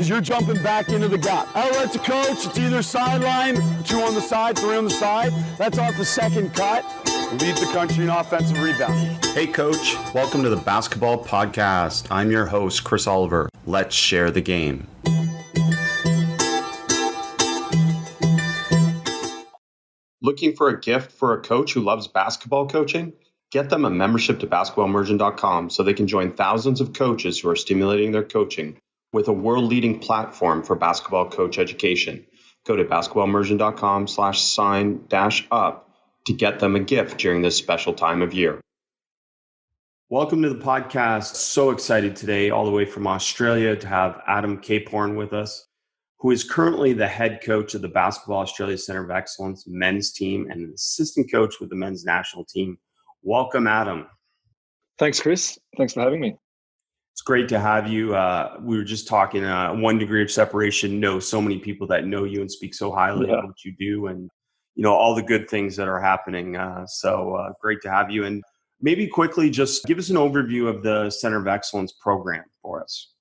because you're jumping back into the gap. Outlet to coach, it's either sideline, 2 on the side, 3 on the side. That's off the second cut. Lead the country in offensive rebounding. Hey coach, welcome to the Basketball Podcast. I'm your host, Chris Oliver. Let's share the game. Looking for a gift for a coach who loves basketball coaching? Get them a membership to basketballimmersion.com so they can join thousands of coaches who are stimulating their coaching with a world-leading platform for basketball coach education. Go to basketballimmersion.com/sign-up to get them a gift during this special time of year. Welcome to the podcast. So excited today, all the way from Australia, to have Adam Caporn with us, who is currently the head coach of the Basketball Australia Centre of Excellence men's team and an assistant coach with the men's national team. Welcome, Adam. Thanks, Chris. Thanks for having me. It's great to have you. We were just talking, 1 degree of separation, know so many people that know you and speak so highly of what you do and, all the good things that are happening. So great to have you. And maybe quickly, just give us an overview of the Centre of Excellence program for us.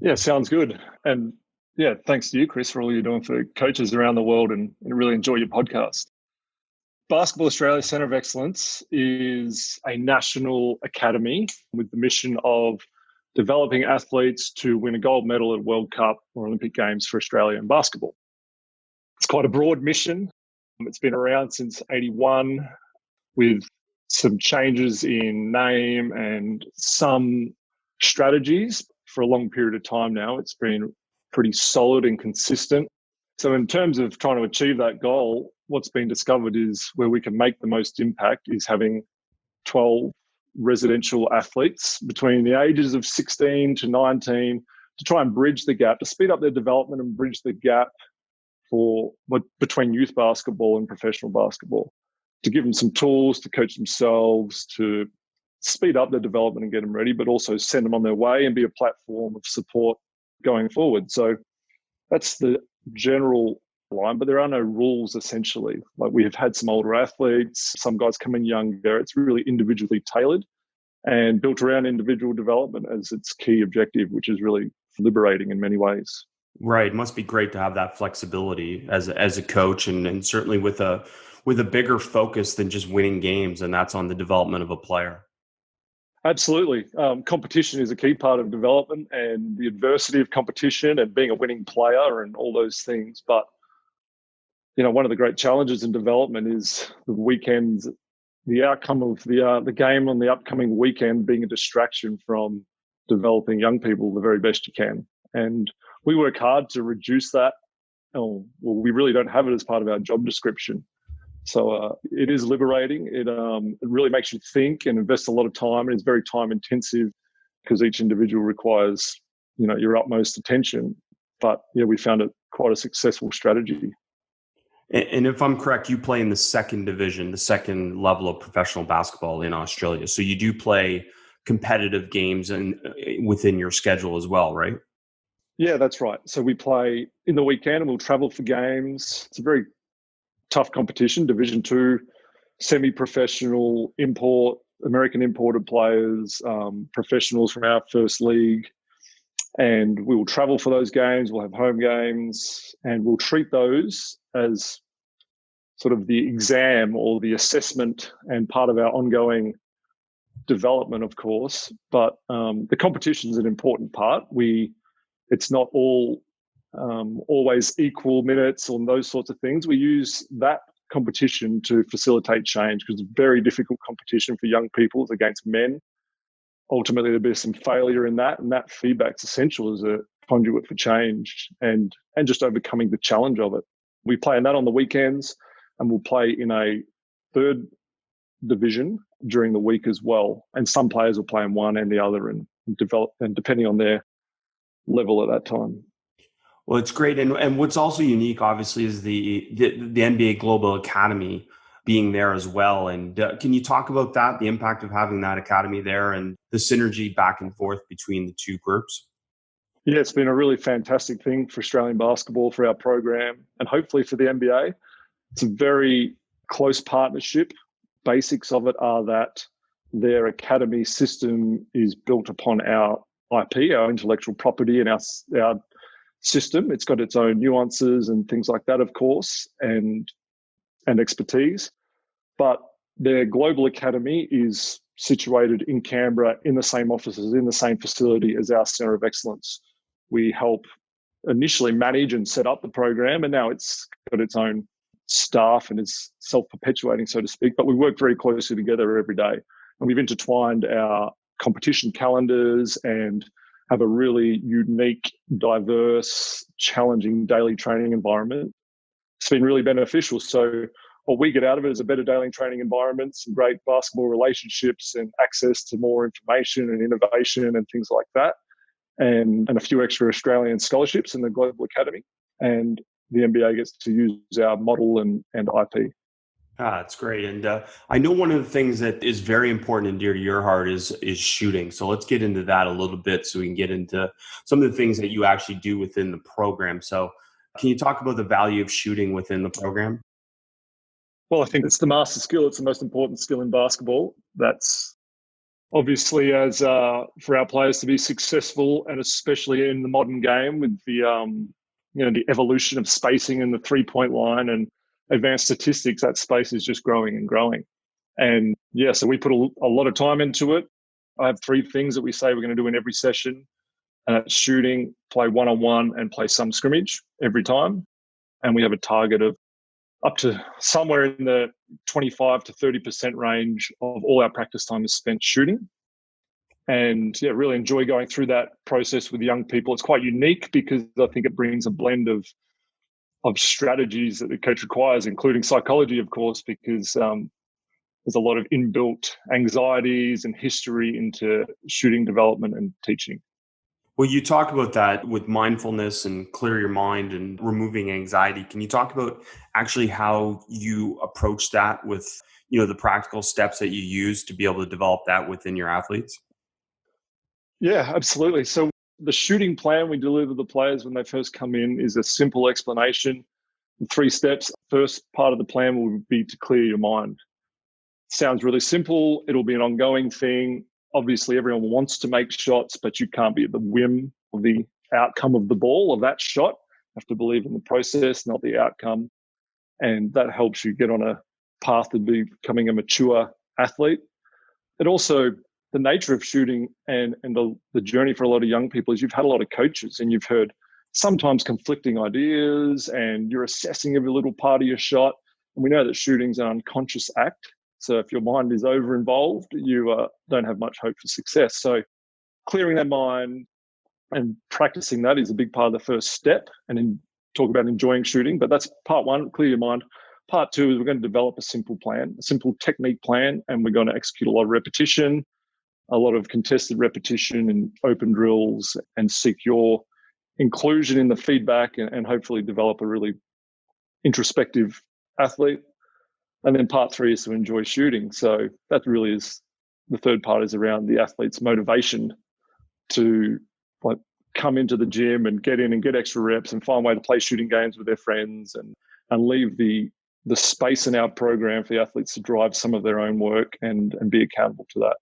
Yeah, sounds good. And yeah, thanks to you, Chris, for all you're doing for coaches around the world, and really enjoy your podcast. Basketball Australia Centre of Excellence is a national academy with the mission of developing athletes to win a gold medal at World Cup or Olympic Games for Australia in basketball. It's quite a broad mission. It's been around since '81 with some changes in name and some strategies for a long period of time now. It's been pretty solid and consistent. So in terms of trying to achieve that goal, what's been discovered is where we can make the most impact is having 12 residential athletes between the ages of 16 to 19 to try and bridge the gap, to speed up their development and bridge the gap between youth basketball and professional basketball, to give them some tools to coach themselves, to speed up their development and get them ready, but also send them on their way and be a platform of support going forward. So that's the general line, but there are no rules essentially. Like, we have had some older athletes, some guys come in younger. It's really individually tailored and built around individual development as its key objective, which is really liberating in many ways. Right. It must be great to have that flexibility as a coach, and certainly with a bigger focus than just winning games, and that's on the development of a player. Absolutely. Competition is a key part of development, and the adversity of competition and being a winning player and all those things. But, one of the great challenges in development is the weekends, the outcome of the game on the upcoming weekend being a distraction from developing young people the very best you can. And we work hard to reduce that. We really don't have it as part of our job description. So it is liberating. It really makes you think and invest a lot of time. And it's very time intensive because each individual requires, your utmost attention. But we found it quite a successful strategy. And if I'm correct, you play in the second division, the second level of professional basketball in Australia. So you do play competitive games and within your schedule as well, right? Yeah, that's right. So we play in the weekend and we'll travel for games. It's a very tough competition, Division 2, semi-professional American imported players, professionals from our first league. And we will travel for those games. We'll have home games, and we'll treat those as sort of the exam or the assessment and part of our ongoing development, of course. But the competition is an important part. It's not all always equal minutes or those sorts of things. We use that competition to facilitate change, because it's a very difficult competition for young people. It's against men. Ultimately, there'll be some failure in that, and that feedback's essential as a conduit for change and just overcoming the challenge of it. We play in that on the weekends, and we'll play in a third division during the week as well. And some players will play in one and the other and develop, and depending on their level at that time. Well, it's great. And what's also unique, obviously, is the NBA Global Academy being there as well. And can you talk about that, the impact of having that academy there and the synergy back and forth between the two groups? Yeah, it's been a really fantastic thing for Australian basketball, for our program, and hopefully for the NBA. It's a very close partnership. Basics of it are that their academy system is built upon our IP, our intellectual property, and our system. It's got its own nuances and things like that, of course, and expertise. But their global academy is situated in Canberra in the same offices, in the same facility as our Centre of Excellence. We help initially manage and set up the program, and now it's got its own staff and is self-perpetuating, so to speak. But we work very closely together every day. And we've intertwined our competition calendars and have a really unique, diverse, challenging daily training environment. It's been really beneficial. So what we get out of it is a better daily training environment, some great basketball relationships and access to more information and innovation and things like that, and a few extra Australian scholarships in the Global Academy. And the NBA gets to use our model and IP. That's great. And I know one of the things that is very important and dear to your heart is shooting. So let's get into that a little bit so we can get into some of the things that you actually do within the program. So can you talk about the value of shooting within the program? Well, I think it's the master skill. It's the most important skill in basketball. That's obviously as for our players to be successful, and especially in the modern game with the evolution of spacing and the 3-point line and advanced statistics, that space is just growing and growing. And yeah, so we put a lot of time into it. I have 3 things that we say we're going to do in every session. Shooting, play one-on-one, and play some scrimmage every time. And we have a target of up to somewhere in the 25 to 30% range of all our practice time is spent shooting. And yeah, really enjoy going through that process with young people. It's quite unique because I think it brings a blend of strategies that the coach requires, including psychology, of course, because there's a lot of inbuilt anxieties and history into shooting development and teaching. Well, you talk about that with mindfulness and clear your mind and removing anxiety. Can you talk about actually how you approach that with, the practical steps that you use to be able to develop that within your athletes? Yeah, absolutely. So the shooting plan we deliver to the players when they first come in is a simple explanation. 3 steps. First part of the plan will be to clear your mind. Sounds really simple. It'll be an ongoing thing. Obviously, everyone wants to make shots, but you can't be at the whim of the outcome of the ball of that shot. You have to believe in the process, not the outcome. And that helps you get on a path to becoming a mature athlete. It also, the nature of shooting and the journey for a lot of young people is you've had a lot of coaches and you've heard sometimes conflicting ideas and you're assessing every little part of your shot. And we know that shooting's an unconscious act. So if your mind is over-involved, you don't have much hope for success. So clearing that mind and practicing that is a big part of the first step. And then talk about enjoying shooting. But that's part 1, clear your mind. Part 2 is we're going to develop a simple plan, a simple technique plan, and we're going to execute a lot of repetition, a lot of contested repetition and open drills, and seek your inclusion in the feedback and hopefully develop a really introspective athlete. And then part 3 is to enjoy shooting. So that really is the third part, is around the athlete's motivation to come into the gym and get in and get extra reps and find a way to play shooting games with their friends and leave the space in our program for the athletes to drive some of their own work and be accountable to that.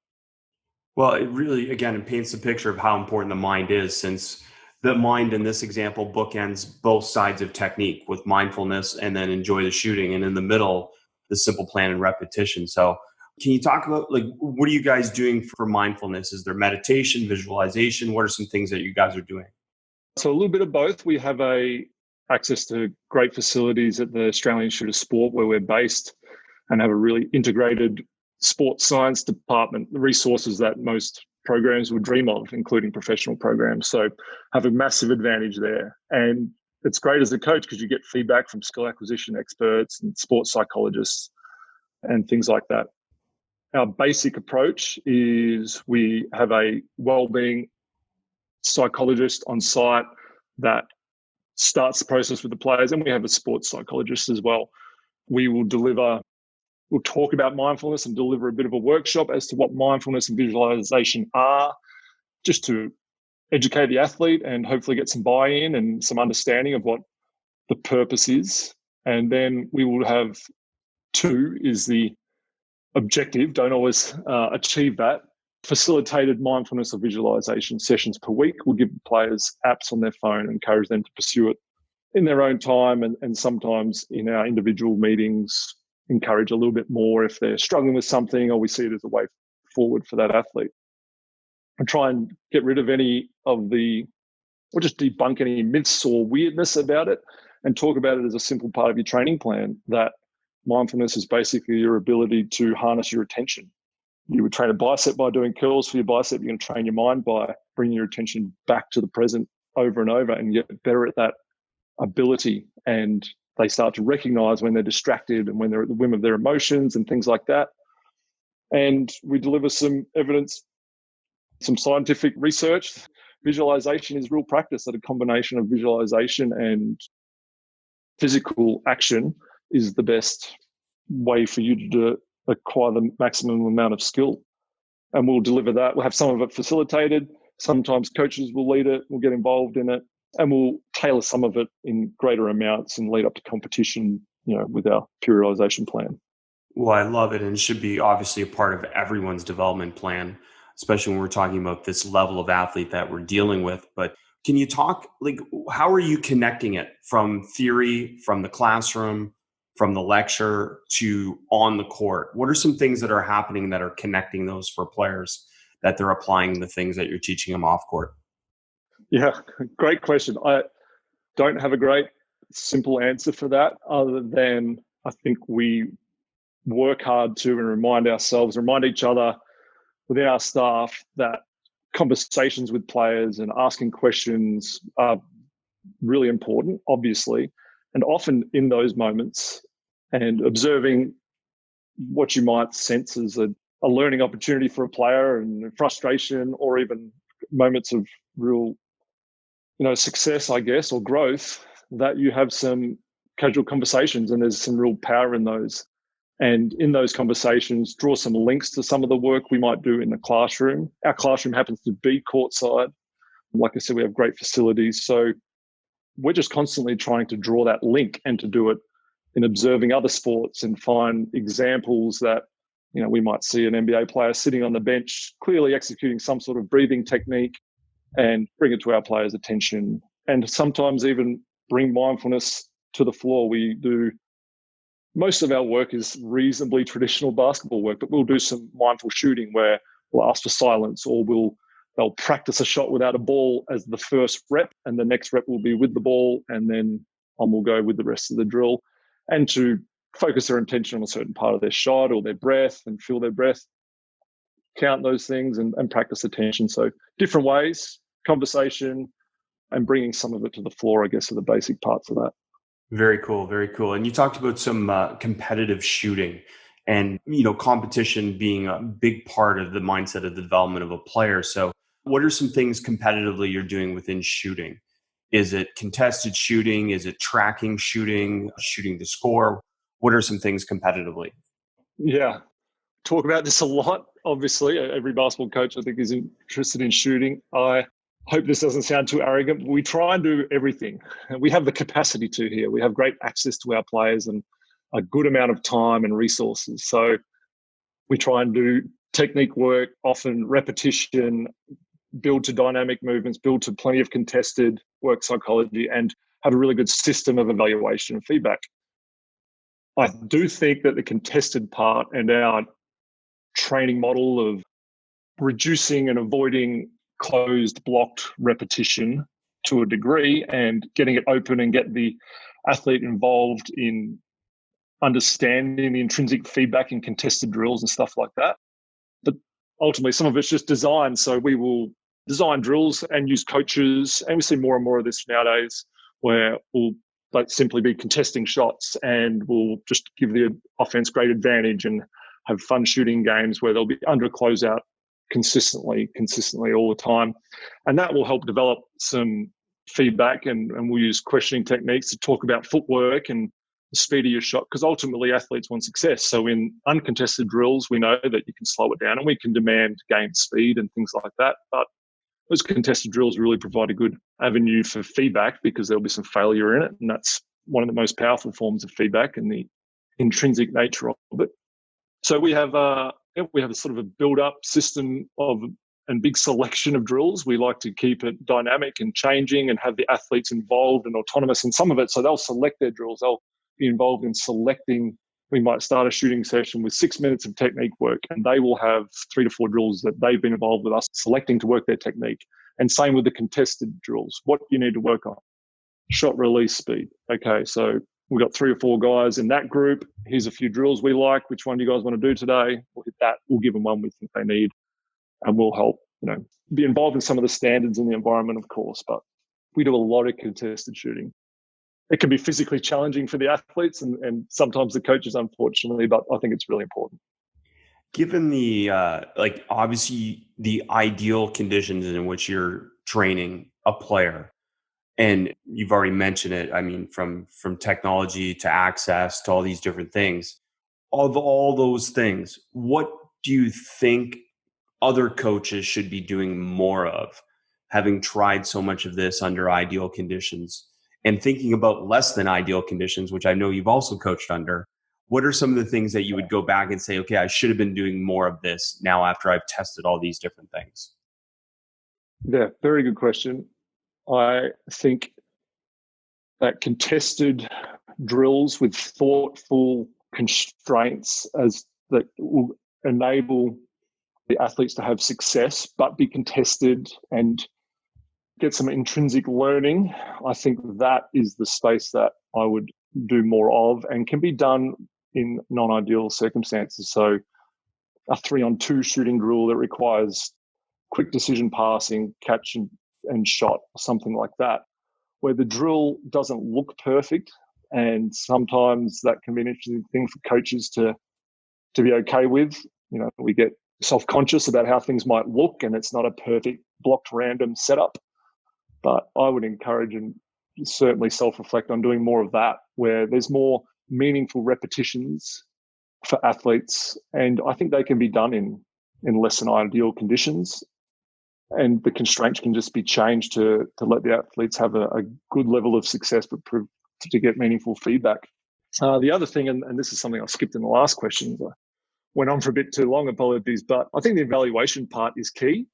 Well, it really, again, it paints a picture of how important the mind is, since the mind in this example bookends both sides of technique with mindfulness and then enjoy the shooting. And in the middle, the simple plan and repetition. So can you talk about, what are you guys doing for mindfulness? Is there meditation, visualization? What are some things that you guys are doing? So a little bit of both. We have access to great facilities at the Australian Institute of Sport where we're based, and have a really integrated sports science department, the resources that most programs would dream of, including professional programs. So have a massive advantage there. And it's great as a coach because you get feedback from skill acquisition experts and sports psychologists and things like that. Our basic approach is we have a wellbeing psychologist on site that starts the process with the players, and we have a sports psychologist as well. We'll talk about mindfulness and deliver a bit of a workshop as to what mindfulness and visualization are, just to educate the athlete and hopefully get some buy-in and some understanding of what the purpose is. And then we will have 2 is the objective. Don't always achieve that, facilitated mindfulness or visualization sessions per week. We'll give players apps on their phone and encourage them to pursue it in their own time, and sometimes in our individual meetings encourage a little bit more if they're struggling with something or we see it as a way forward for that athlete. And try and get rid of any of the, or just debunk any myths or weirdness about it and talk about it as a simple part of your training plan, that mindfulness is basically your ability to harness your attention. You would train a bicep by doing curls for your bicep. You're going to train your mind by bringing your attention back to the present over and over, and get better at that ability. And they start to recognize when they're distracted and when they're at the whim of their emotions and things like that. And we deliver some evidence, some scientific research. Visualization is real practice, that a combination of visualization and physical action is the best way for you to acquire the maximum amount of skill. And we'll deliver that. We'll have some of it facilitated. Sometimes coaches will lead it, we'll get involved in it, and we'll tailor some of it in greater amounts and lead up to competition, with our periodization plan. Well, I love it, and it should be obviously a part of everyone's development plan, especially when we're talking about this level of athlete that we're dealing with. But can you talk, how are you connecting it from theory, from the classroom, from the lecture to on the court? What are some things that are happening that are connecting those for players, that they're applying the things that you're teaching them off court? Yeah, great question. I don't have a great simple answer for that, other than I think we work hard to and remind ourselves, remind each other within our staff that conversations with players and asking questions are really important, obviously. And often in those moments, and observing what you might sense as a learning opportunity for a player, and frustration, or even moments of real success, I guess, or growth, that you have some casual conversations, and there's some real power in those. And in those conversations, draw some links to some of the work we might do in the classroom. Our classroom happens to be courtside. Like I said, we have great facilities. So we're just constantly trying to draw that link, and to do it in observing other sports and find examples that, we might see an NBA player sitting on the bench, clearly executing some sort of breathing technique, and bring it to our players' attention. And sometimes even bring mindfulness to the floor. We do, most of our work is reasonably traditional basketball work, but we'll do some mindful shooting where we'll ask for silence, or they'll practice a shot without a ball as the first rep, and the next rep will be with the ball, and then on we'll go with the rest of the drill. And to focus their attention on a certain part of their shot or their breath, and feel their breath, count those things, and practice attention. So different ways, conversation, and bringing some of it to the floor, I guess, are the basic parts of that. Very cool. Very cool. And you talked about some competitive shooting, and, competition being a big part of the mindset of the development of a player. So what are some things competitively you're doing within shooting? Is it contested shooting? Is it tracking shooting, shooting the score? What are some things competitively? Yeah. Talk about this a lot. Obviously, every basketball coach, I think, is interested in shooting. I hope this doesn't sound too arrogant, but we try and do everything. And we have the capacity to here. We have great access to our players and a good amount of time and resources. So we try and do technique work, often repetition, build to dynamic movements, build to plenty of contested work psychology, and have a really good system of evaluation and feedback. I do think that the contested part and our training model of reducing and avoiding closed, blocked repetition to a degree, and getting it open and get the athlete involved in understanding the intrinsic feedback in contested drills and stuff like that. But ultimately, some of it's just design. So we will design drills and use coaches, and we see more and more of this nowadays, where we'll simply be contesting shots, and we'll just give the offense great advantage and have fun shooting games where they'll be under a closeout consistently all the time. And that will help develop some feedback, and we'll use questioning techniques to talk about footwork and the speed of your shot, because ultimately athletes want success. So in uncontested drills, we know that you can slow it down and we can demand game speed and things like that. But those contested drills really provide a good avenue for feedback, because there'll be some failure in it. And that's one of the most powerful forms of feedback and the intrinsic nature of it. So we have We have a sort of a build-up system and big selection of drills. We like to keep it dynamic and changing and have the athletes involved and autonomous in some of it. So they'll select their drills. They'll be involved in selecting. We might start a shooting session with 6 minutes of technique work, and they will have 3 to 4 drills that they've been involved with us selecting to work their technique. And same with the contested drills. What do you need to work on? Shot release speed. Okay, so we've got 3 or 4 guys in that group. Here's a few drills we like. Which one do you guys want to do today? We'll hit that. We'll give them one we think they need, and we'll help, be involved in some of the standards in the environment, of course. But we do a lot of contested shooting. It can be physically challenging for the athletes and sometimes the coaches, unfortunately, but I think it's really important. Given the, obviously the ideal conditions in which you're training a player, and you've already mentioned it, I mean, from technology to access to all these different things, of all those things, what do you think other coaches should be doing more of, having tried so much of this under ideal conditions? And thinking about less than ideal conditions, which I know you've also coached under, what are some of the things that you would go back and say, okay, I should have been doing more of this now after I've tested all these different things? Yeah, very good question. I think that contested drills with thoughtful constraints that will enable the athletes to have success, but be contested and get some intrinsic learning. I think that is the space that I would do more of and can be done in non-ideal circumstances. So a 3-on-2 shooting drill that requires quick decision passing, catch and shot, something like that, where the drill doesn't look perfect. And sometimes that can be an interesting thing for coaches to be okay with. We get self-conscious about how things might look, and it's not a perfect blocked random setup. But I would encourage and certainly self-reflect on doing more of that, where there's more meaningful repetitions for athletes. And I think they can be done in less than ideal conditions. And the constraints can just be changed to let the athletes have a good level of success, but to get meaningful feedback. The other thing, and this is something I skipped in the last question, went on for a bit too long, apologies, but I think the evaluation part is key.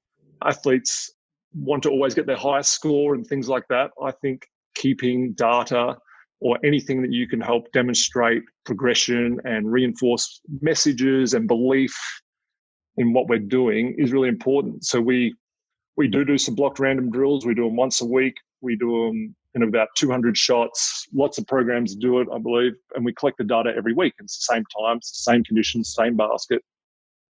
Athletes want to always get their highest score and things like that. I think keeping data or anything that you can help demonstrate progression and reinforce messages and belief in what we're doing is really important. So we do some blocked random drills. We do them once a week. We do them in about 200 shots. Lots of programs do it, I believe. And we collect the data every week. It's the same times, same conditions, same basket.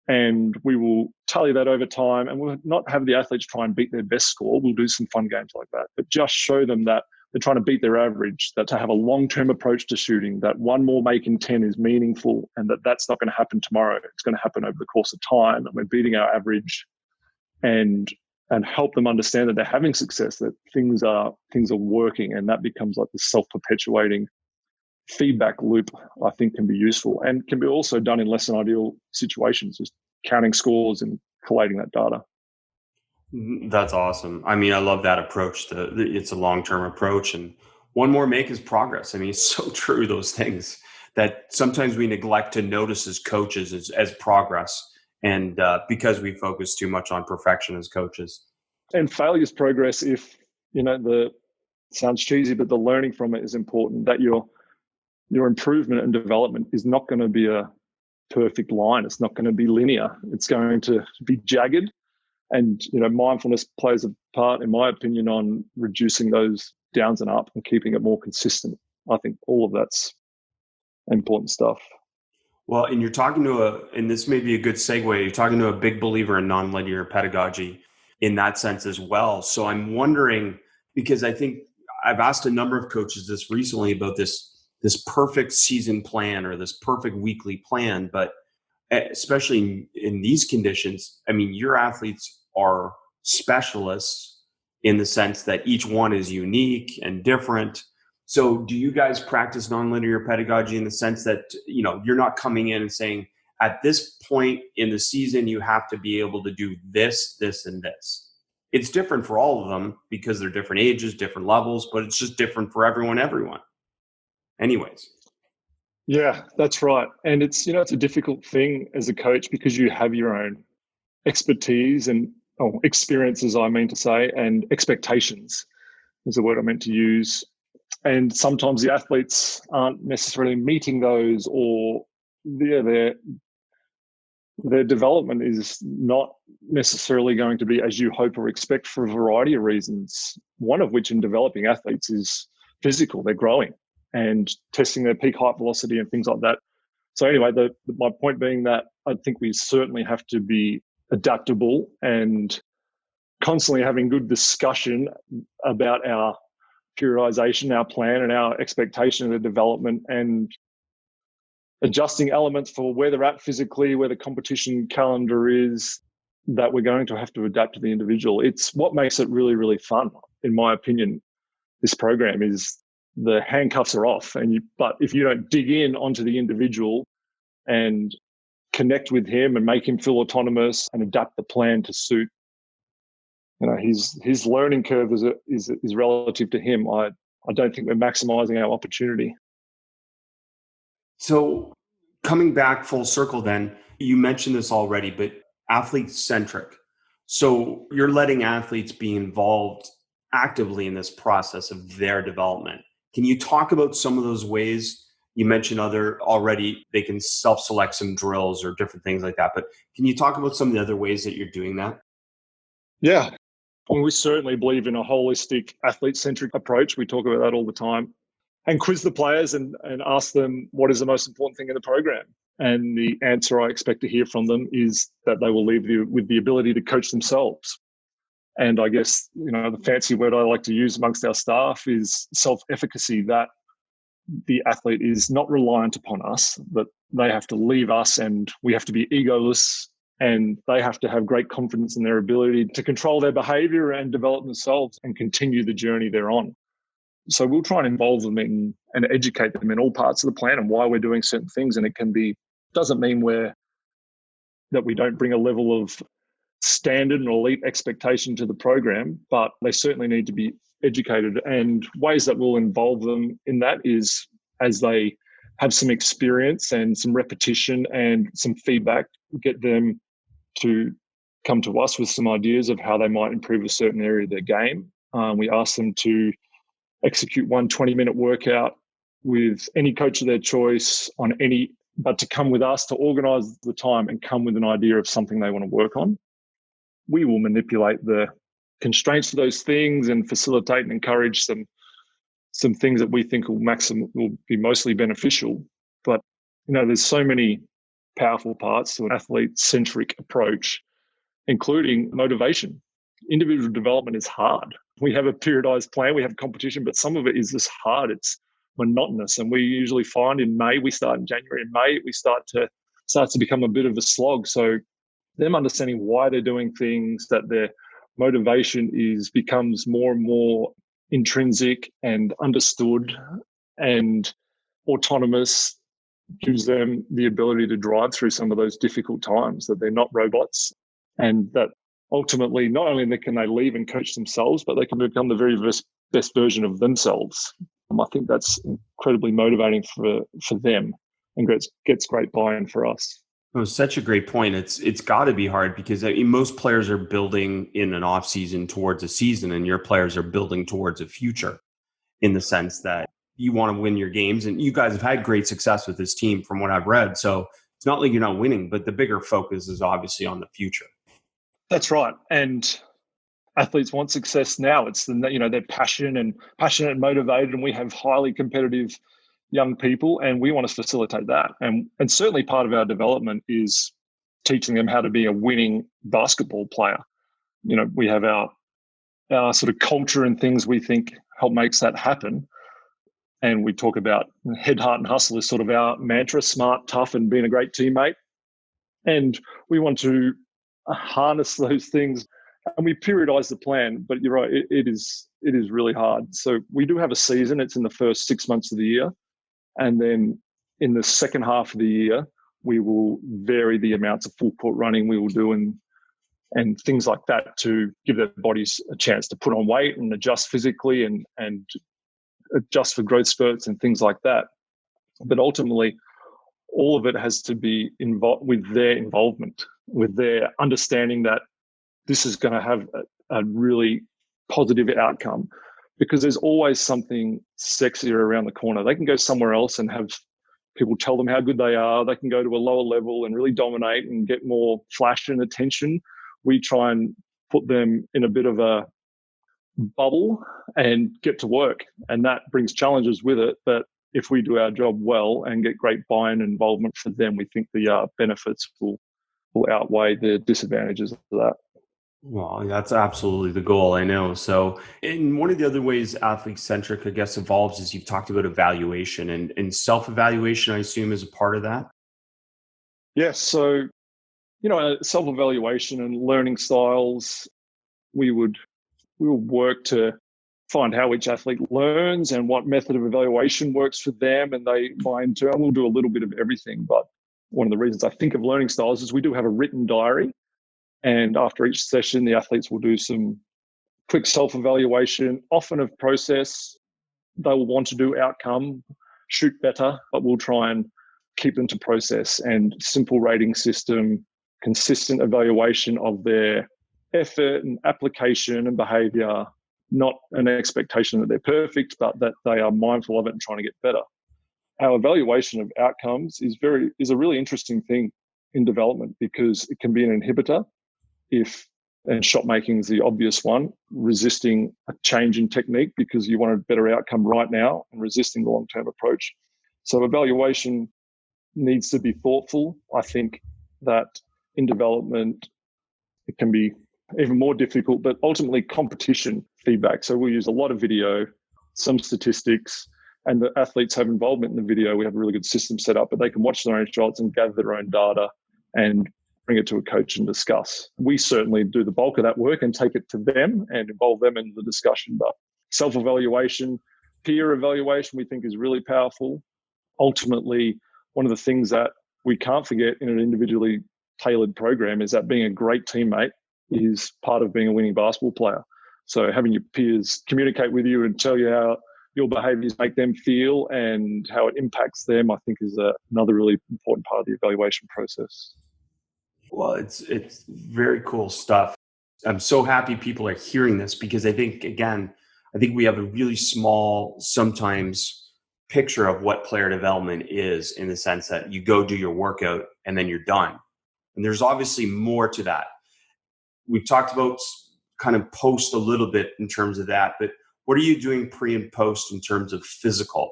And we will tally that over time. And we'll not have the athletes try and beat their best score. We'll do some fun games like that. But just show them that they're trying to beat their average, that to have a long-term approach to shooting, that one more make in 10 is meaningful, and that's not going to happen tomorrow. It's going to happen over the course of time. And we're beating our average, and help them understand that they're having success, that things are working, and that becomes like the self-perpetuating feedback loop. I think can be useful and can be also done in less than ideal situations, just counting scores and collating that data. That's awesome. I mean, I love that approach. It's a long-term approach, and one more make is progress. I mean, it's so true, those things that sometimes we neglect to notice as coaches as progress. And because we focus too much on perfection as coaches. And failure is progress if, sounds cheesy, but the learning from it is important, that your improvement and development is not going to be a perfect line. It's not going to be linear. It's going to be jagged. And, mindfulness plays a part, in my opinion, on reducing those downs and up and keeping it more consistent. I think all of that's important stuff. Well, and you're talking and this may be a good segue, you're talking to a big believer in nonlinear pedagogy in that sense as well. So I'm wondering, because I think I've asked a number of coaches this recently about this perfect season plan or this perfect weekly plan, but especially in these conditions, I mean, your athletes are specialists in the sense that each one is unique and different. So do you guys practice nonlinear pedagogy in the sense that, you're not coming in and saying, at this point in the season, you have to be able to do this, this, and this? It's different for all of them because they're different ages, different levels, but it's just different for everyone. Anyways. Yeah, that's right. And it's, it's a difficult thing as a coach because you have your own expertise and experiences, I mean to say, and expectations is the word I meant to use. And sometimes the athletes aren't necessarily meeting those, or their development is not necessarily going to be as you hope or expect for a variety of reasons. One of which in developing athletes is physical. They're growing and testing their peak height velocity and things like that. So anyway, my point being that I think we certainly have to be adaptable and constantly having good discussion about our periodization, our plan, and our expectation of the development, and adjusting elements for where they're at physically, where the competition calendar is, that we're going to have to adapt to the individual. It's what makes it really, really fun, in my opinion. This program is the handcuffs are off, but if you don't dig in onto the individual and connect with him and make him feel autonomous and adapt the plan to suit, his learning curve is relative to him. I don't think we're maximizing our opportunity. So coming back full circle then, you mentioned this already, but athlete-centric. So you're letting athletes be involved actively in this process of their development. Can you talk about some of those ways? You mentioned they can self-select some drills or different things like that, but can you talk about some of the other ways that you're doing that? Yeah. Well, we certainly believe in a holistic athlete-centric approach. We talk about that all the time. And quiz the players and ask them what is the most important thing in the program. And the answer I expect to hear from them is that they will leave you with the ability to coach themselves. And I guess, the fancy word I like to use amongst our staff is self-efficacy, that the athlete is not reliant upon us, but they have to leave us and we have to be egoless, and they have to have great confidence in their ability to control their behavior and develop themselves and continue the journey they're on. So we'll try and involve them in and educate them in all parts of the plan and why we're doing certain things. And doesn't mean that we don't bring a level of standard and elite expectation to the program, but they certainly need to be educated. And ways that will involve them in that is as they have some experience and some repetition and some feedback, get them to come to us with some ideas of how they might improve a certain area of their game. We ask them to execute one 20-minute workout with any coach of their choice but to come with us to organise the time and come with an idea of something they want to work on. We will manipulate the constraints of those things and facilitate and encourage some things that we think will be mostly beneficial. But, there's so many powerful parts to an athlete-centric approach, including motivation. Individual development is hard. We have a periodized plan, we have competition, but some of it is just hard. It's monotonous. And we usually find in May, we start in January and May, we start to become a bit of a slog. So them understanding why they're doing things, that their motivation becomes more and more intrinsic and understood and autonomous, gives them the ability to drive through some of those difficult times, that they're not robots, and that ultimately not only can they leave and coach themselves, but they can become the very best version of themselves. I think that's incredibly motivating for them and gets great buy-in for us. Oh, such a great point. It's got to be hard because most players are building in an off season towards a season, and your players are building towards a future, in the sense that you want to win your games, and you guys have had great success with this team from what I've read. So it's not like you're not winning, but the bigger focus is obviously on the future. That's right. And athletes want success now. It's they're passionate and motivated, and we have highly competitive young people, and we want to facilitate that. And certainly part of our development is teaching them how to be a winning basketball player. We have our sort of culture and things we think help makes that happen. And we talk about head, heart, and hustle is sort of our mantra: smart, tough, and being a great teammate. And we want to harness those things, and we periodize the plan. But you're right, it is really hard. So we do have a season. It's in the first 6 months of the year. And then in the second half of the year, we will vary the amounts of full court running we will do and things like that to give their bodies a chance to put on weight and adjust physically and adjust for growth spurts and things like that. But ultimately, all of it has to be involved with their involvement, with their understanding that this is going to have a really positive outcome, because there's always something sexier around the corner. They can go somewhere else and have people tell them how good they are. They can go to a lower level and really dominate and get more flash and attention. We try and put them in a bit of a bubble and get to work. And that brings challenges with it. But if we do our job well and get great buy-in and involvement for them, we think the benefits will outweigh the disadvantages of that. Well, that's absolutely the goal, I know. So, and one of the other ways athlete-centric, I guess, evolves is you've talked about evaluation and self-evaluation, I assume, is a part of that. Yes. So, self-evaluation and learning styles, we will work to find how each athlete learns and what method of evaluation works for them, and they buy into. And we'll do a little bit of everything. But one of the reasons I think of learning styles is we do have a written diary. And after each session, the athletes will do some quick self-evaluation, often of process. They will want to do outcome, shoot better, but we'll try and keep them to process and simple rating system, consistent evaluation of their effort and application and behavior, not an expectation that they're perfect, but that they are mindful of it and trying to get better. Our evaluation of outcomes is a really interesting thing in development, because it can be an inhibitor and shot making is the obvious one, resisting a change in technique because you want a better outcome right now and resisting the long-term approach. So evaluation needs to be thoughtful. I think that in development, it can be even more difficult, but ultimately competition feedback. So we use a lot of video, some statistics, and the athletes have involvement in the video. We have a really good system set up, but they can watch their own shots and gather their own data and bring it to a coach and discuss. We certainly do the bulk of that work and take it to them and involve them in the discussion. But self-evaluation, peer evaluation, we think is really powerful. Ultimately, one of the things that we can't forget in an individually tailored program is that being a great teammate is part of being a winning basketball player. So having your peers communicate with you and tell you how your behaviors make them feel and how it impacts them, I think is another really important part of the evaluation process. Well, it's very cool stuff. I'm so happy people are hearing this, because I think we have a really small, sometimes, picture of what player development is, in the sense that you go do your workout and then you're done. And there's obviously more to that. We've talked about kind of post a little bit in terms of that, but what are you doing pre and post in terms of physical?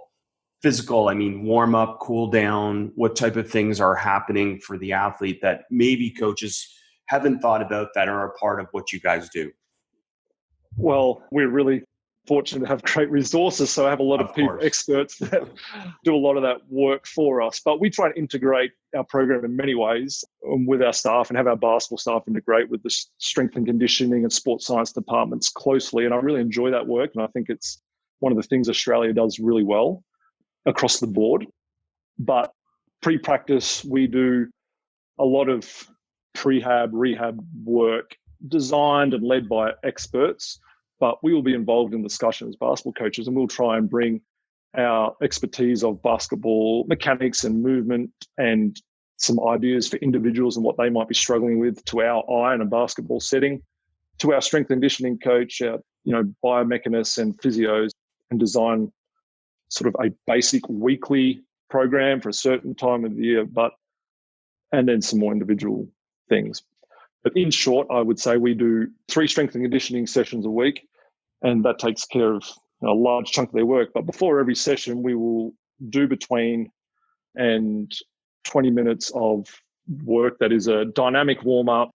Physical, I mean, warm up, cool down, what type of things are happening for the athlete that maybe coaches haven't thought about that are a part of what you guys do? Well, we're really fortunate to have great resources. So I have a lot of people, experts that do a lot of that work for us. But we try and integrate our program in many ways with our staff and have our basketball staff integrate with the strength and conditioning and sports science departments closely. And I really enjoy that work. And I think it's one of the things Australia does really well across the board. But pre-practice, we do a lot of rehab work designed and led by experts, but we will be involved in discussions, basketball coaches, and we'll try and bring our expertise of basketball mechanics and movement and some ideas for individuals and what they might be struggling with to our eye in a basketball setting, to our strength and conditioning coach, biomechanists and physios, and design sort of a basic weekly program for a certain time of the year, and then some more individual things. But in short, I would say we do 3 strength and conditioning sessions a week, and that takes care of a large chunk of their work. But before every session, we will do between 20 minutes of work that is a dynamic warm-up,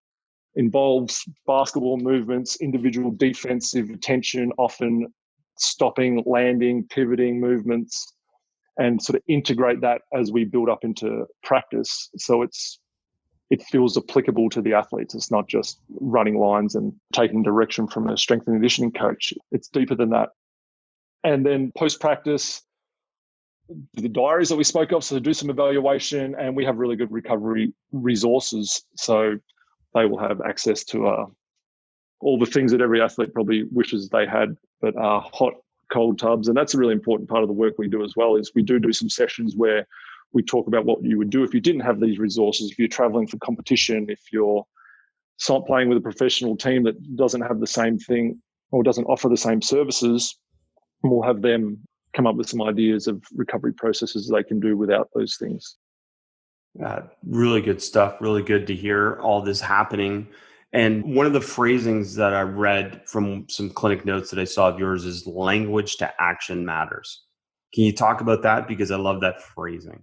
involves basketball movements, individual defensive attention, often stopping, landing, pivoting movements, and sort of integrate that as we build up into practice. So it feels applicable to the athletes. It's not just running lines and taking direction from a strength and conditioning coach. It's deeper than that. And then post-practice, the diaries that we spoke of, so do some evaluation, and we have really good recovery resources. So they will have access to all the things that every athlete probably wishes they had, but are hot, cold tubs. And that's a really important part of the work we do as well, is we do some sessions where we talk about what you would do if you didn't have these resources, if you're traveling for competition, if you're playing with a professional team that doesn't have the same thing or doesn't offer the same services. We'll have them come up with some ideas of recovery processes they can do without those things. Really good stuff. Really good to hear all this happening. And one of the phrasings that I read from some clinic notes that I saw of yours is language to action matters. Can you talk about that? Because I love that phrasing.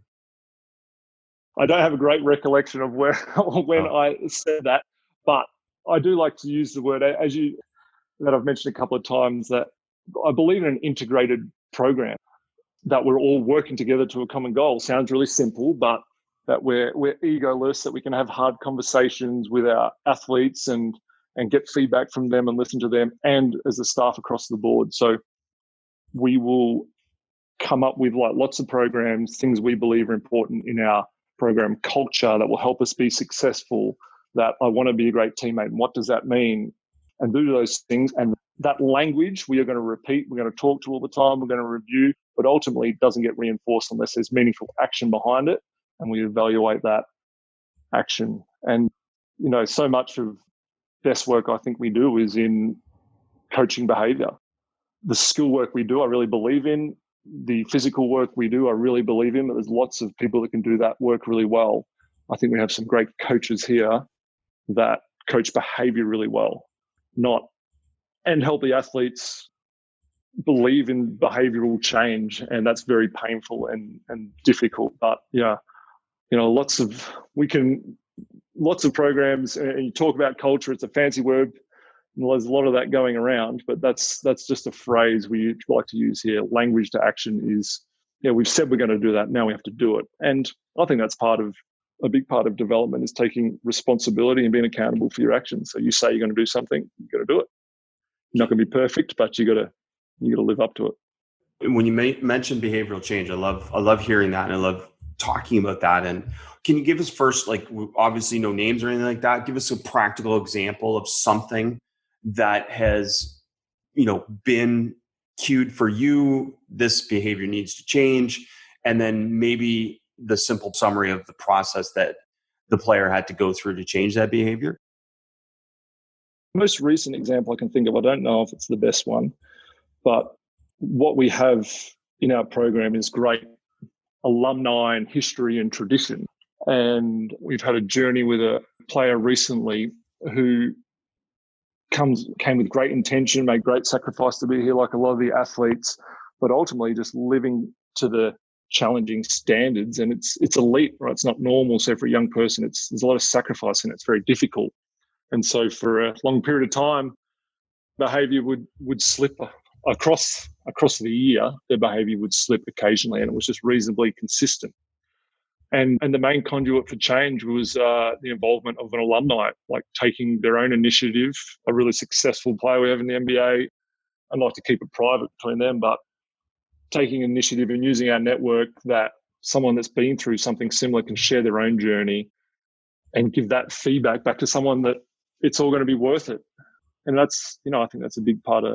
I don't have a great recollection of when I said that, but I do like to use the word, that I've mentioned a couple of times, that I believe in an integrated program, that we're all working together to a common goal. Sounds really simple, but that we're egoless, that we can have hard conversations with our athletes and get feedback from them and listen to them, and as a staff across the board. So we will come up with lots of programs, things we believe are important in our program culture that will help us be successful, that I want to be a great teammate. And what does that mean? And do those things. And that language we are going to repeat, we're going to talk to all the time, we're going to review, but ultimately it doesn't get reinforced unless there's meaningful action behind it. And we evaluate that action. And, so much of best work I think we do is in coaching behavior. The skill work we do, I really believe in. The physical work we do, I really believe in. But there's lots of people that can do that work really well. I think we have some great coaches here that coach behavior really well, and help the athletes believe in behavioral change. And that's very painful and difficult. But lots of programs, and you talk about culture, it's a fancy word. And there's a lot of that going around, but that's just a phrase we like to use here. Language to action is, we've said we're going to do that. Now we have to do it. And I think that's a big part of development, is taking responsibility and being accountable for your actions. So you say you're going to do something, you've got to do it. You're not going to be perfect, but you got to live up to it. When you mentioned behavioral change, I love hearing that, and I love talking about that. And can you give us first, obviously no names or anything like that, give us a practical example of something that has, been cued for you, this behavior needs to change, and then maybe the simple summary of the process that the player had to go through to change that behavior? Most recent example I can think of, I don't know if it's the best one, but what we have in our program is great alumni and history and tradition. And we've had a journey with a player recently who came with great intention, made great sacrifice to be here, like a lot of the athletes, but ultimately just living to the challenging standards. And it's elite, right? It's not normal. So for a young person, there's a lot of sacrifice and it's very difficult. And so for a long period of time, behavior would slip across the year. Their behavior would slip occasionally, and it was just reasonably consistent. And the main conduit for change was the involvement of an alumni, like taking their own initiative. A really successful player we have in the NBA, I'd like to keep it private between them, but taking initiative and using our network, that someone that's been through something similar can share their own journey and give that feedback back to someone that it's all going to be worth it. And that's, I think that's a big part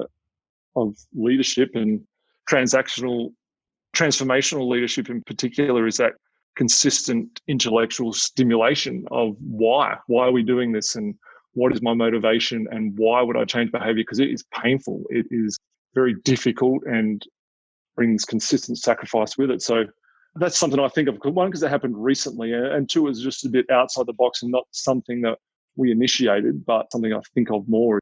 of leadership, and transformational leadership in particular, is that consistent intellectual stimulation of why are we doing this, and what is my motivation, and why would I change behavior? Because it is painful. It is very difficult and brings consistent sacrifice with it. So that's something I think of. One, because it happened recently, and two, is just a bit outside the box and not something that we initiated, but something I think of more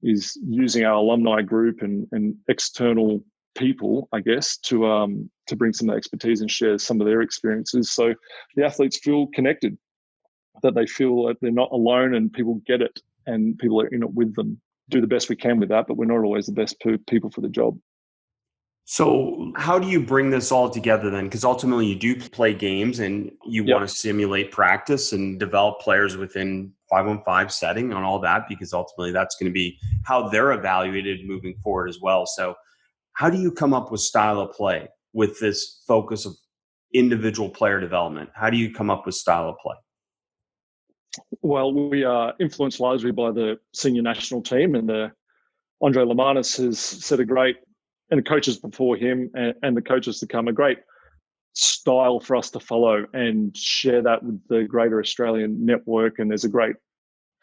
is using our alumni group and external people, I guess, to bring some of the expertise and share some of their experiences. So the athletes feel connected, that they feel that they're not alone and people get it and people are in it with them. Do the best we can with that, but we're not always the best people for the job. So how do you bring this all together then? Because ultimately you do play games and you want to simulate practice and develop players within 5-on-5 setting on all that, because ultimately that's going to be how they're evaluated moving forward as well. So how do you come up with style of play with this focus of individual player development? How do you come up with style of play? Well, we are influenced largely by the senior national team, and Andre Lamanis has set a great and the coaches before him and the coaches to come, a great style for us to follow and share that with the greater Australian network. And there's a great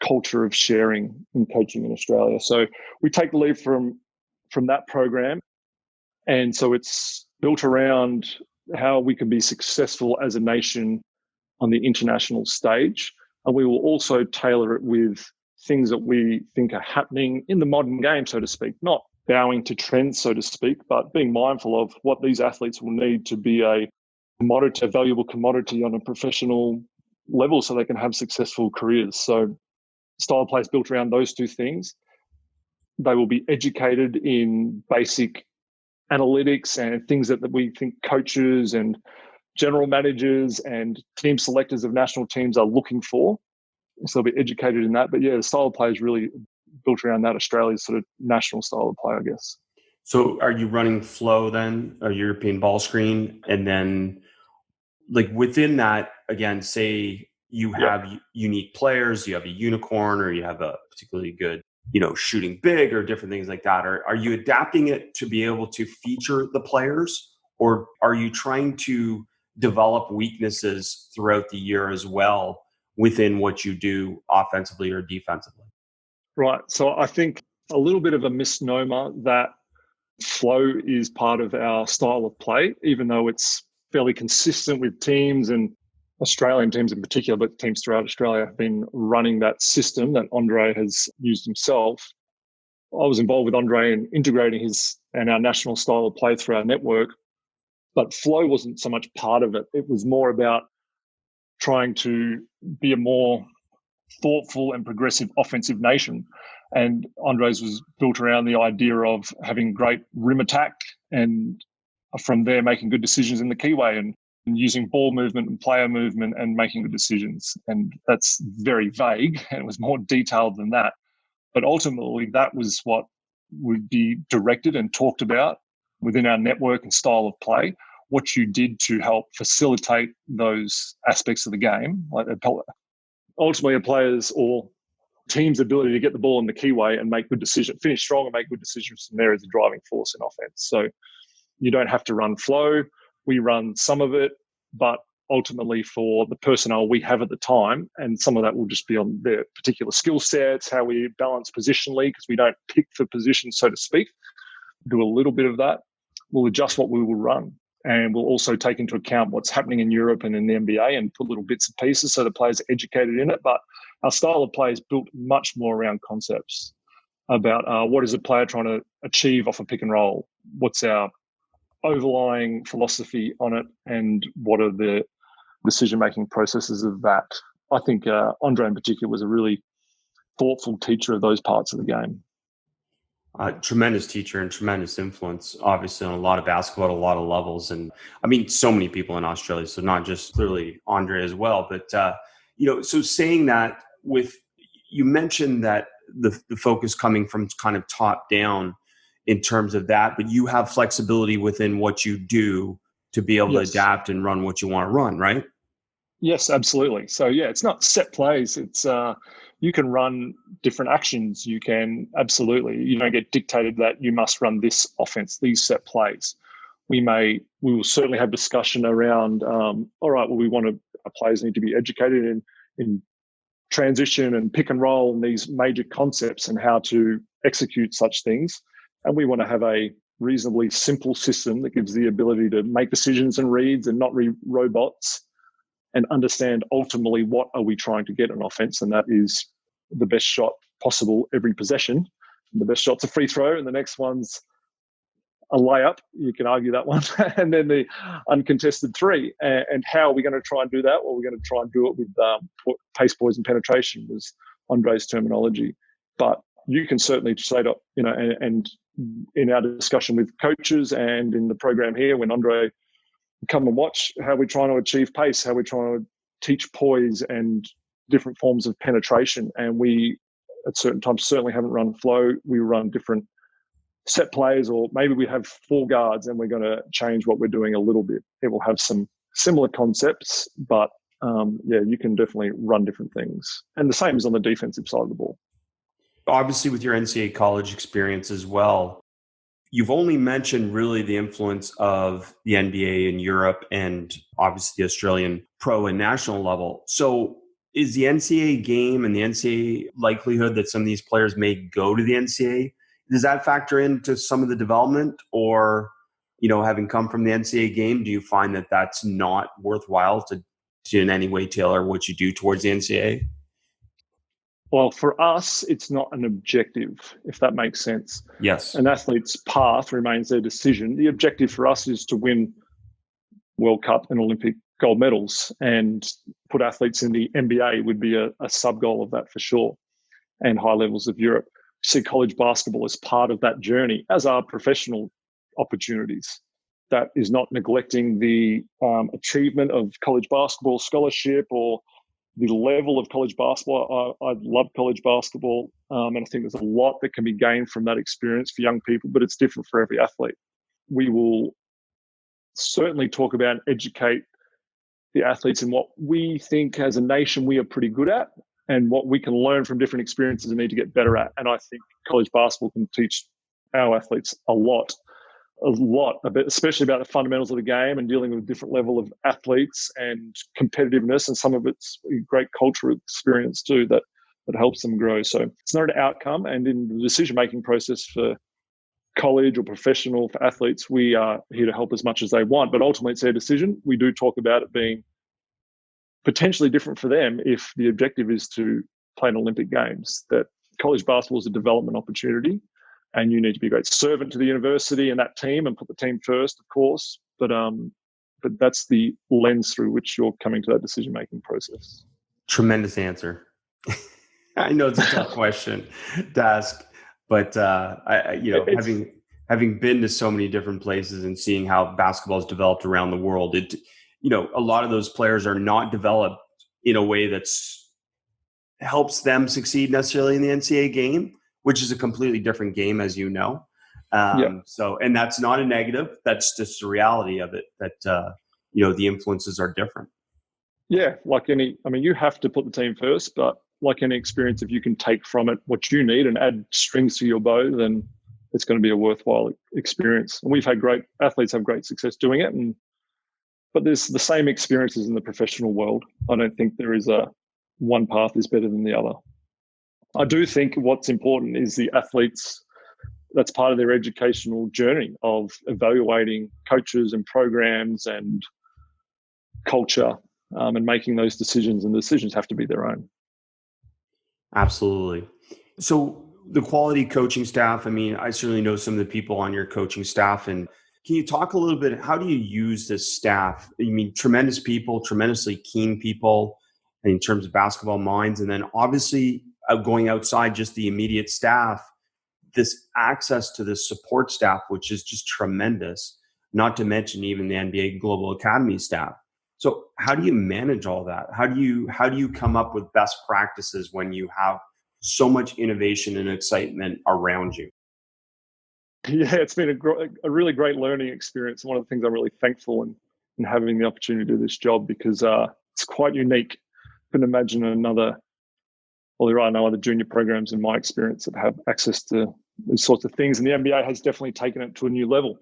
culture of sharing and coaching in Australia. So we take the lead from that program. And so it's built around how we can be successful as a nation on the international stage. And we will also tailor it with things that we think are happening in the modern game, so to speak, not bowing to trends, so to speak, but being mindful of what these athletes will need to be a commodity, a valuable commodity on a professional level so they can have successful careers. So style play is built around those two things. They will be educated in basic analytics and things that we think coaches and general managers and team selectors of national teams are looking for. So they'll be educated in that. But yeah, the style of play is really built around that Australia's sort of national style of play, I guess. So are you running flow then, a European ball screen? And then like within that, again, say you have unique players, you have a unicorn, or you have a particularly good, shooting big or different things like that. Are you adapting it to be able to feature the players, or are you trying to develop weaknesses throughout the year as well within what you do offensively or defensively? Right. So I think a little bit of a misnomer that flow is part of our style of play, even though it's fairly consistent with teams, and Australian teams in particular, but teams throughout Australia have been running that system that Andre has used himself. I was involved with Andre in integrating his and our national style of play through our network, but flow wasn't so much part of it. It was more about trying to be a more thoughtful and progressive offensive nation. And Andre's was built around the idea of having great rim attack and from there making good decisions in the keyway and using ball movement and player movement and making good decisions. And that's very vague, and it was more detailed than that. But ultimately, that was what would be directed and talked about within our network and style of play, what you did to help facilitate those aspects of the game. Like ultimately, a player's or team's ability to get the ball in the keyway and make good decisions, finish strong and make good decisions from there is a driving force in offense. So you don't have to run flow. We run some of it, but ultimately for the personnel we have at the time, and some of that will just be on their particular skill sets, how we balance positionally, because we don't pick for position, so to speak. Do a little bit of that. We'll adjust what we will run. And we'll also take into account what's happening in Europe and in the NBA and put little bits and pieces so the players are educated in it. But our style of play is built much more around concepts about what is a player trying to achieve off a pick and roll, what's our overlying philosophy on it, and what are the decision-making processes of that. I think Andre in particular was a really thoughtful teacher of those parts of the game. Tremendous teacher and tremendous influence, obviously, on a lot of basketball at a lot of levels. And I mean, so many people in Australia, so not just clearly Andre as well. But, so saying that you mentioned that the focus coming from kind of top down in terms of that, but you have flexibility within what you do to be able to adapt and run what you want to run, right? Yes, absolutely. So yeah, it's not set plays. It's you can run different actions. You can absolutely. You don't get dictated that you must run this offense, these set plays. We will certainly have discussion around. All right, well, our players need to be educated in transition and pick and roll and these major concepts and how to execute such things. And we want to have a reasonably simple system that gives the ability to make decisions and reads and not read robots, and understand ultimately what are we trying to get in offense, and that is the best shot possible every possession. And the best shot's a free throw, and the next one's a layup. You can argue that one, and then the uncontested three. And how are we going to try and do that? Well, we're going to try and do it with pace, poise, and penetration was Andre's terminology. But you can certainly say to, and in our discussion with coaches and in the program here, when Andre come and watch how we're trying to achieve pace, how we're trying to teach poise and different forms of penetration. And we, at certain times, certainly haven't run flow. We run different set plays, or maybe we have 4 guards and we're going to change what we're doing a little bit. It will have some similar concepts, but you can definitely run different things. And the same is on the defensive side of the ball. Obviously, with your NCAA college experience as well, You've only mentioned really the influence of the NBA in Europe and obviously the Australian pro and national level. So is the NCAA game and the NCAA likelihood that some of these players may go to the NCAA, does that factor into some of the development? Or, having come from the NCAA game, do you find that that's not worthwhile to in any way tailor what you do towards the NCAA? Well, for us, it's not an objective, if that makes sense. Yes. An athlete's path remains their decision. The objective for us is to win World Cup and Olympic gold medals, and put athletes in the NBA would be a sub-goal of that for sure, and high levels of Europe. See college basketball as part of that journey, as are professional opportunities. That is not neglecting the achievement of college basketball scholarship or the level of college basketball. I love college basketball, and I think there's a lot that can be gained from that experience for young people, but it's different for every athlete. We will certainly talk about and educate the athletes in what we think as a nation we are pretty good at and what we can learn from different experiences and need to get better at. And I think college basketball can teach our athletes a lot, especially about the fundamentals of the game and dealing with a different level of athletes and competitiveness. And some of it's a great cultural experience too that helps them grow. So it's not an outcome. And in the decision-making process for college or professional, for athletes, we are here to help as much as they want. But ultimately, it's their decision. We do talk about it being potentially different for them if the objective is to play in Olympic Games, that college basketball is a development opportunity. And you need to be a great servant to the university and that team and put the team first, of course. But that's the lens through which you're coming to that decision-making process. Tremendous answer. I know it's a tough question to ask, but having been to so many different places and seeing how basketball is developed around the world, a lot of those players are not developed in a way that's helps them succeed necessarily in the NCAA game, which is a completely different game, as you know. So, and that's not a negative. That's just the reality of it, that, the influences are different. Yeah. You have to put the team first, but like any experience, if you can take from it what you need and add strings to your bow, then it's going to be a worthwhile experience. And we've had athletes have great success doing it. But there's the same experiences in the professional world. I don't think there is one path is better than the other. I do think what's important is the athletes, that's part of their educational journey of evaluating coaches and programs and culture, and making those decisions, and the decisions have to be their own. Absolutely. So the quality coaching staff, I certainly know some of the people on your coaching staff, and can you talk a little bit, how do you use this staff? Tremendous people, tremendously keen people in terms of basketball minds, and then obviously going outside just the immediate staff, this access to this support staff, which is just tremendous, not to mention even the NBA Global Academy staff. So how do you manage all that? How do you come up with best practices when you have so much innovation and excitement around you? Yeah, it's been a really great learning experience. One of the things I'm really thankful in having the opportunity to do this job, because it's quite unique. I couldn't imagine there are no other junior programs in my experience that have access to these sorts of things. And the NBA has definitely taken it to a new level.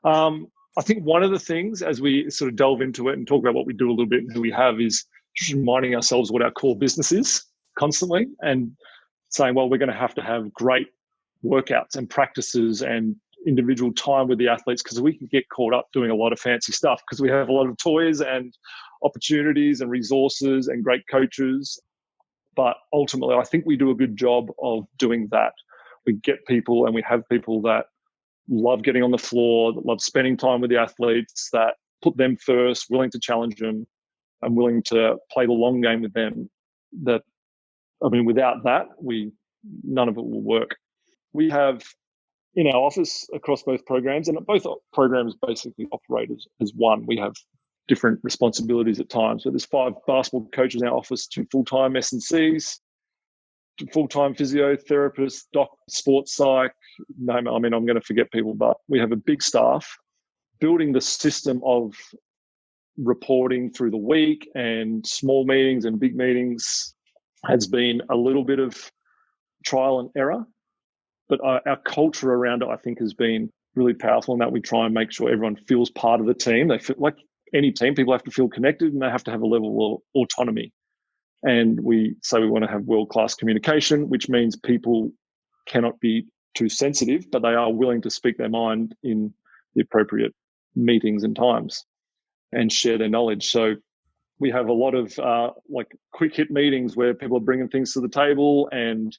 I think one of the things, as we sort of delve into it and talk about what we do a little bit and who we have, is just reminding ourselves what our core business is constantly, and saying, well, we're going to have great workouts and practices and individual time with the athletes, because we can get caught up doing a lot of fancy stuff because we have a lot of toys and opportunities and resources and great coaches. But ultimately, I think we do a good job of doing that. We get people, and we have people that love getting on the floor, that love spending time with the athletes, that put them first, willing to challenge them and willing to play the long game with them. Without that, none of it will work. We have in our office across both programs, and both programs basically operate as one. We have different responsibilities at times. So there's 5 basketball coaches in our office, 2 full-time S&Cs, full-time physiotherapists, sports psych. No, I'm going to forget people, but we have a big staff. Building the system of reporting through the week and small meetings and big meetings has been a little bit of trial and error, but our culture around it, I think, has been really powerful in that we try and make sure everyone feels part of the team. They feel like any team, people have to feel connected and they have to have a level of autonomy. And we say we want to have world-class communication, which means people cannot be too sensitive, but they are willing to speak their mind in the appropriate meetings and times and share their knowledge. So we have a lot of like quick hit meetings where people are bringing things to the table and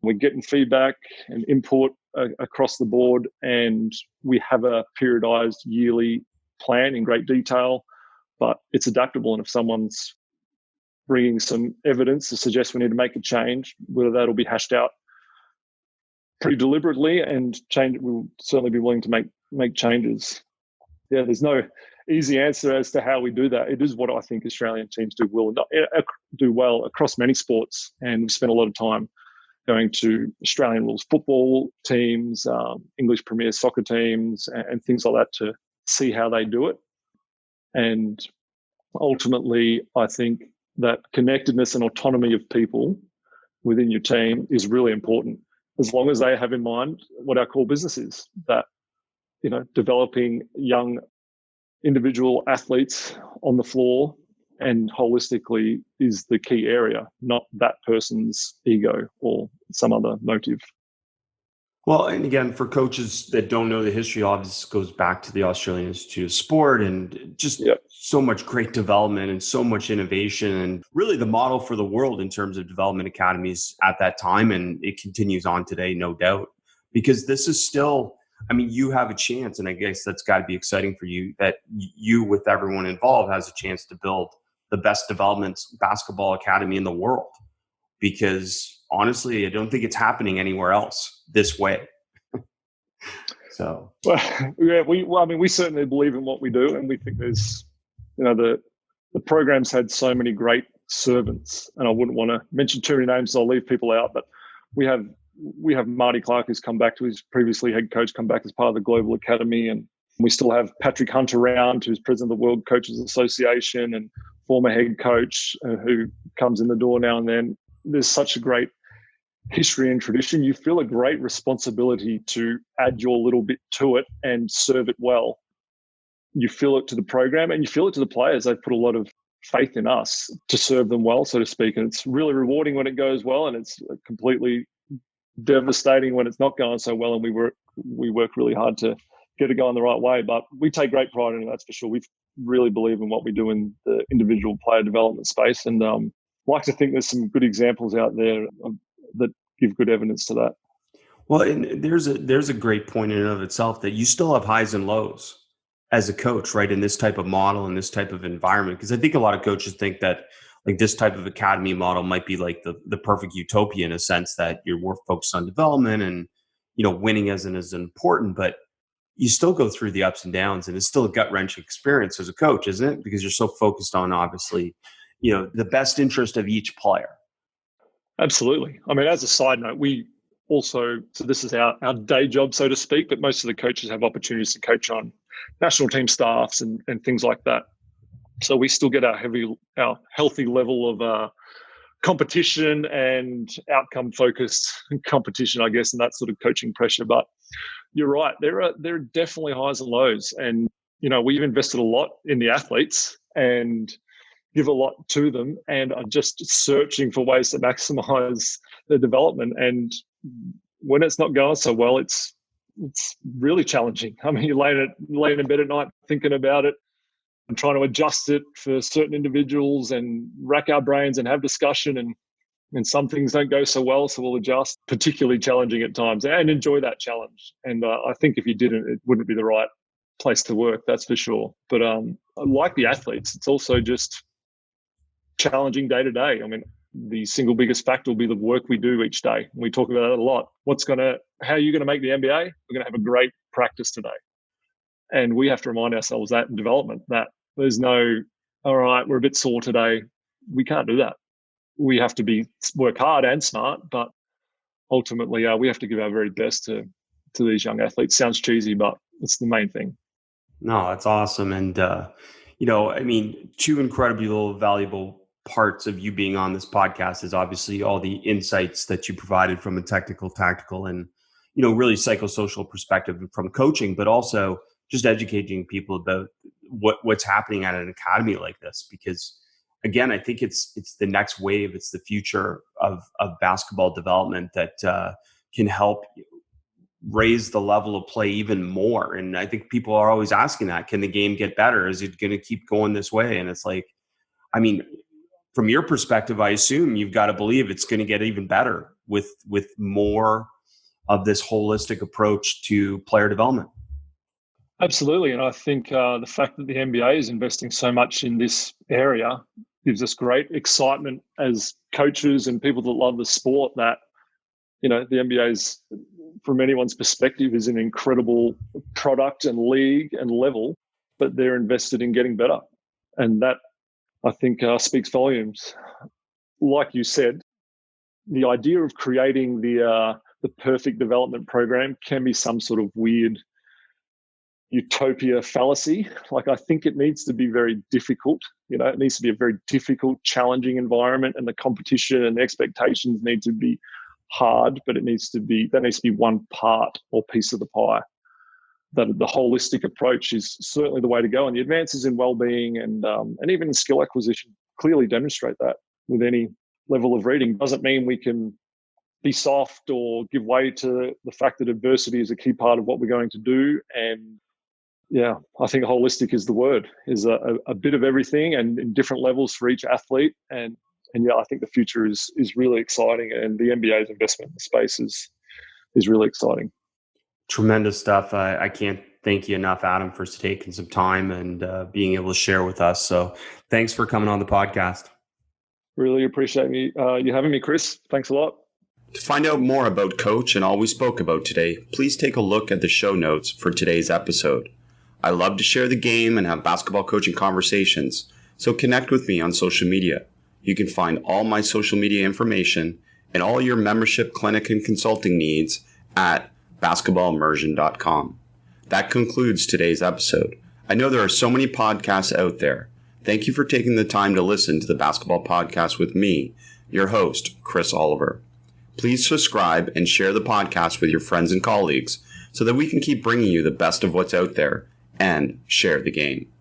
we're getting feedback and input across the board. And we have a periodized yearly plan in great detail, but it's adaptable. And if someone's bringing some evidence to suggest we need to make a change, whether that'll be hashed out pretty deliberately and change, we'll certainly be willing to make changes. Yeah, there's no easy answer as to how we do that. It is what I think Australian teams do well across many sports, and we've spent a lot of time going to Australian rules football teams, English Premier Soccer teams, and things like that to see how they do it. And ultimately, I think that connectedness and autonomy of people within your team is really important, as long as they have in mind what our core business is, that, you know, developing young individual athletes on the floor and holistically is the key area, not that person's ego or some other motive. Well, and again, for coaches that don't know the history, obviously goes back to the Australian Institute of Sport and just so much great development and so much innovation and really the model for the world in terms of development academies at that time. And it continues on today, no doubt, because this is still, I mean, you have a chance, and I guess that's got to be exciting for you, that you with everyone involved has a chance to build the best development basketball academy in the world. Because honestly, I don't think it's happening anywhere else this way. So, well, yeah, we certainly believe in what we do, and we think there's, you know, the program's had so many great servants, and I wouldn't want to mention too many names, so I'll leave people out. But we have Marty Clark, who's come back to his previously head coach, come back as part of the Global Academy, and we still have Patrick Hunt around, who's president of the World Coaches Association and former head coach, who comes in the door now and then. There's such a great history and tradition. You feel a great responsibility to add your little bit to it and serve it well. You feel it to the program and you feel it to the players. They've put a lot of faith in us to serve them well, so to speak. And it's really rewarding when it goes well, and it's completely devastating when it's not going so well. And we work really hard to get it going the right way. But we take great pride in it, that's for sure. We really believe in what we do in the individual player development space, and like to think there's some good examples out there that give good evidence to that. Well, and there's a great point in and of itself that you still have highs and lows as a coach, right? In this type of model and this type of environment, because I think a lot of coaches think that like this type of academy model might be like the perfect utopia in a sense that you're more focused on development and, you know, winning as important, but you still go through the ups and downs, and it's still a gut-wrenching experience as a coach, isn't it? Because you're so focused on, obviously, you know, the best interest of each player. Absolutely. I mean, as a side note, we also, so this is our day job, so to speak, but most of the coaches have opportunities to coach on national team staffs and things like that. So we still get our healthy level of competition and outcome focused competition, I guess, and that sort of coaching pressure. But you're right, there are definitely highs and lows. And, you know, we've invested a lot in the athletes and give a lot to them, and are just searching for ways to maximize their development. And when it's not going so well, it's really challenging. I mean, you're laying in bed at night thinking about it and trying to adjust it for certain individuals and rack our brains and have discussion, and some things don't go so well, so we'll adjust. Particularly challenging at times, and enjoy that challenge. And I think if you didn't, it wouldn't be the right place to work, that's for sure. But like the athletes, it's also just challenging day to day. I mean, the single biggest factor will be the work we do each day. We talk about it a lot. How are you going to make the NBA? We're going to have a great practice today. And we have to remind ourselves that in development, that there's no, all right, we're a bit sore today. We can't do that. We have to work hard and smart, but ultimately we have to give our very best to these young athletes. Sounds cheesy, but it's the main thing. No, that's awesome. And, you know, I mean, two incredibly valuable parts of you being on this podcast is obviously all the insights that you provided from a technical, tactical, and, really psychosocial perspective from coaching, but also just educating people about what's happening at an academy like this. Because again, I think it's the next wave. It's the future of basketball development that can help raise the level of play even more. And I think people are always asking that, can the game get better? Is it going to keep going this way? And it's like, I mean, from your perspective, I assume you've got to believe it's going to get even better with more of this holistic approach to player development. Absolutely. And I think the fact that the NBA is investing so much in this area gives us great excitement as coaches and people that love the sport that, the NBA is, from anyone's perspective, is an incredible product and league and level, but they're invested in getting better. And that, I think, speaks volumes. Like you said, the idea of creating the perfect development program can be some sort of weird utopia fallacy. Like, I think it needs to be very difficult. It needs to be a very difficult, challenging environment, and the competition and the expectations need to be hard, but that needs to be one part or piece of the pie. That the holistic approach is certainly the way to go, and the advances in well-being and even in skill acquisition clearly demonstrate that. With any level of reading, doesn't mean we can be soft or give way to the fact that adversity is a key part of what we're going to do. And yeah, I think holistic is the word, is a bit of everything and in different levels for each athlete. And yeah, I think the future is really exciting, and the NBA's investment in the space is really exciting. Tremendous stuff. I can't thank you enough, Adam, for taking some time and being able to share with us. So thanks for coming on the podcast. Really appreciate you having me, Chris. Thanks a lot. To find out more about Coach and all we spoke about today, please take a look at the show notes for today's episode. I love to share the game and have basketball coaching conversations, so connect with me on social media. You can find all my social media information and all your membership, clinic, and consulting needs at basketballimmersion.com. That concludes today's episode. I know there are so many podcasts out there. Thank you for taking the time to listen to the Basketball Podcast with me, your host, Chris Oliver. Please subscribe and share the podcast with your friends and colleagues so that we can keep bringing you the best of what's out there and share the game.